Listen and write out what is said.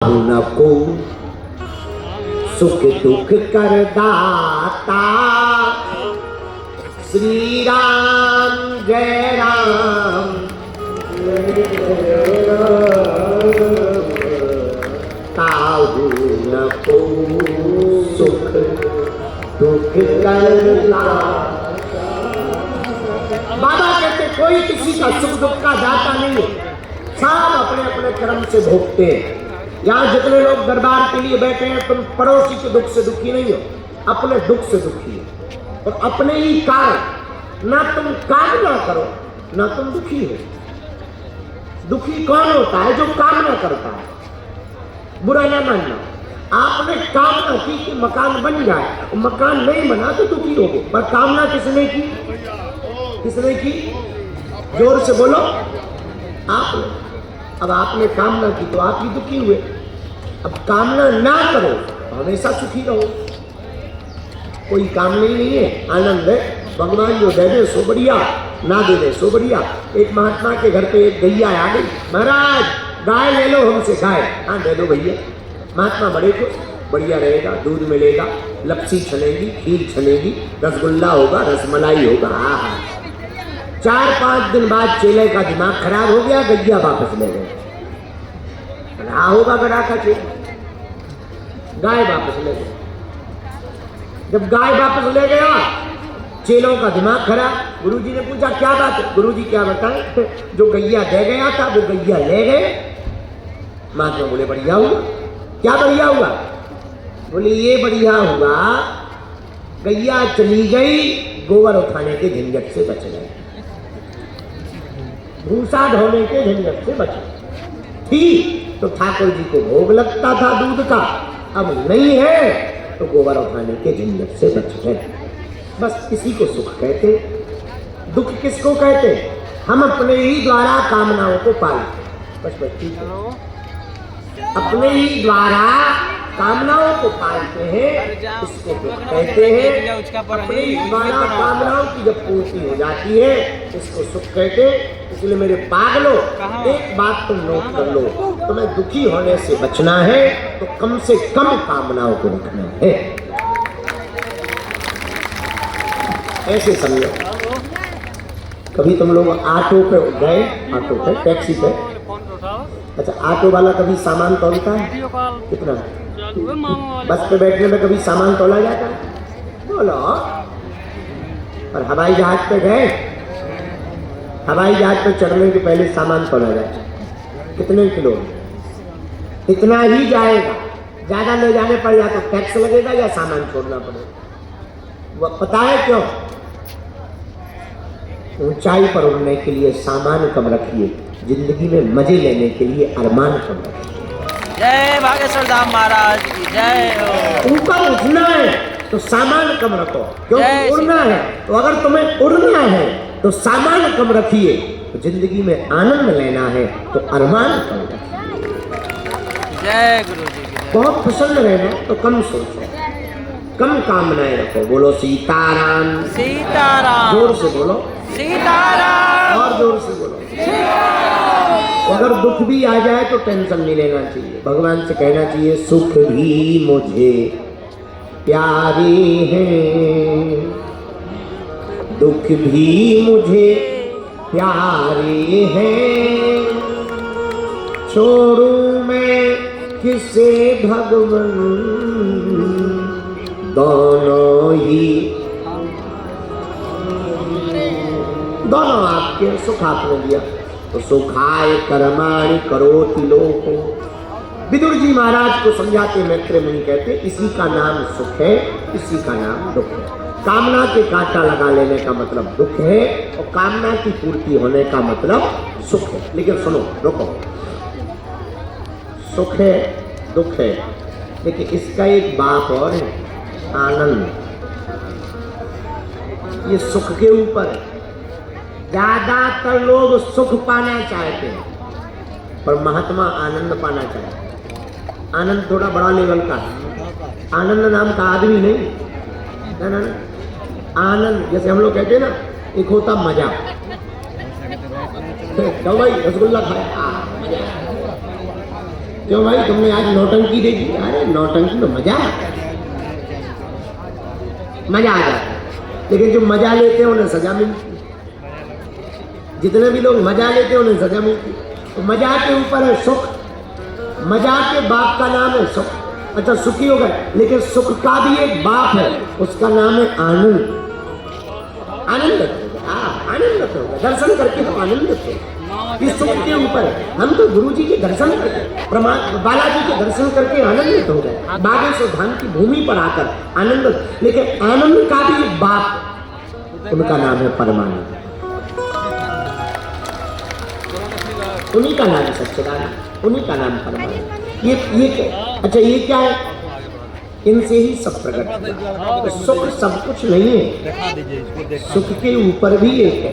को सुख दुख कर दाता श्री राम जय राम। ताहू न को सुख दुख कर दाता। बाबा कहते कोई किसी का सुख दुख का दाता नहीं है, सब अपने अपने कर्म से भोगते हैं। यहाँ जितने लोग दरबार के लिए बैठे हैं, तुम पड़ोसी के दुख से दुखी नहीं हो, अपने दुख से दुखी हो। और अपने ही कारण ना तुम कामना करो ना तुम दुखी हो। दुखी कौन होता है? जो कामना करता है। बुरा ना मानना, आपने कामना की कि मकान बन जाए, मकान नहीं बना तो दुखी हो गए, पर कामना किसने की? किसने की? जोर से बोलो। आपने। अब आपने कामना की तो आप ही दुखी हुए। अब कामना ना करो तो हमेशा सुखी रहो। कोई कामना ही नहीं है, आनंद है। भगवान जो दे दे सो बढ़िया, ना दे दे सो बढ़िया। एक महात्मा के घर पे एक गैया आ गई, महाराज गाय ले लो हमसे गाय। हाँ दे दो भैया। महात्मा बड़े खुश, बढ़िया रहेगा, दूध मिलेगा, लपसी छनेगी, खीर छनेगी, रसगुल्ला होगा, रसमलाई होगा। हाँ 4-5 दिन बाद चेले का दिमाग खराब हो गया, गैया वापस ले गए। रहा होगा गड़ा का चेला, गाय वापस ले गए। जब गाय वापस ले गया, चेलों का दिमाग खराब। गुरुजी ने पूछा क्या बात है? गुरुजी क्या बताएं, जो गैया दे गया था वो गैया ले गए। महात्मा बोले बढ़िया हुआ। क्या बढ़िया हुआ? बोले ये बढ़िया हुआ, गैया चली गई, गोबर उठाने के झंझट से बच गए, भूसा ढोने के झंझट से बचे। ठीक तो ठाकुर जी को भोग लगता था दूध का, अब नहीं है तो गोबर उठाने के झंझट से बच गए। बस इसी को सुख कहते। दुख किसको कहते? हम अपने ही द्वारा कामनाओं को पालते। बस ठीक है, अपने ही द्वारा कामनाओं को पालते हैं, इसको दुख कहते हैं। अपने ही द्वारा कामनाओं की जब पूर्ति हो जाती है, इसको सुख कहते हैं। इसलिए मेरे पागलों, एक बात तुम नोट कर लो, तुम्हें दुखी होने से बचना है तो कम से कम कामनाओं को रखना है। ऐसे समझो। कभी तुम लोग ऑटो पे गए, ऑटो पे, टैक्सी पे, अच्छा ऑटो वाला कभी सामान तोलता है? कितना? बस पे बैठने में कभी सामान तोला जाता है? बोलो। और हवाई जहाज पे गए, हवाई जहाज पे चढ़ने के पहले सामान तोला जाता है, कितने किलो? इतना ही जाएगा। ज्यादा ले जाने पर या तो टैक्स लगेगा या सामान छोड़ना पड़ेगा। वो पता है क्यों? ऊंचाई पर उड़ने के लिए सामान कम रखिए, जिंदगी में मजे लेने के लिए अरमान कम रखिए। जय भागेश्वर धाम महाराज की जय हो। ऊपर उठना है तो सामान कम रखो, क्योंकि उड़ना है। तो अगर तुम्हें उड़ना है तो सामान कम रखिए, तो जिंदगी में आनंद लेना है तो अरमान कम रखिए। जय गुरु जी। बहुत प्रसन्न रहना तो कम सोचो, कम कामनाएं रखो। बोलो सीताराम। सीताराम। जोर से बोलो सीताराम। और जोर से बोलो। अगर दुख भी आ जाए तो टेंशन नहीं लेना चाहिए, भगवान से कहना चाहिए सुख भी मुझे प्यारे हैं, दुख भी मुझे प्यारे हैं, छोड़ूं मैं किसे भगवान, दोनों आपके सुख आपने दिया। तो सुखाय कर्माणि करोति लोको। विदुर जी महाराज को समझाते मैत्रेय मुनि कहते इसी का नाम सुख है, इसी का नाम दुख है। कामना के कांटा लगा लेने का मतलब दुख है, और कामना की पूर्ति होने का मतलब सुख है। लेकिन सुनो, रुको, सुख है, दुख है, लेकिन इसका एक बात और है, आनंद। ये सुख के ऊपर है। ज्यादातर लोग सुख पाना चाहते हैं, पर महात्मा आनंद पाना चाहते हैं। आनंद थोड़ा बड़ा लेवल का है। आनंद नाम का आदमी नहीं, ना ना ना। आनंद जैसे हम लोग कहते हैं ना, एक होता मजा। तो भाई रसगुल्ला खाया, क्यों भाई तुमने आज नौटंकी देखी? अरे नौटंकी में मजा आता है, मजा आ जाता है, लेकिन जो मजा लेते हैं उन्हें सजा मिलती है। जितने भी लोग मजा लेते हैं उन्हें सजा मिलती है। तो मजा के ऊपर है सुख, मजा के बाप का नाम है सुख। अच्छा सुखी हो गए, लेकिन सुख का भी एक बाप है, उसका नाम है आनंद। आनंदित हो गए, आनंदित हो गए, दर्शन करके हम आनंदित हो गए। इस सुख के ऊपर है। हम तो गुरु जी के दर्शन करके, बालाजी के दर्शन करके आनंदित हो गए, बागेश्वर धाम की भूमि पर आकर आनंदित। लेकिन आनंद का भी एक बाप, उनका नाम है परमानंद, उन्हीं का नाम सच्चिदानंद, उन्हीं का नाम परमानंद। ये अच्छा ये क्या है? इनसे ही सब प्रकट हुआ। तो सुख सब कुछ नहीं है, सुख के ऊपर भी एक है।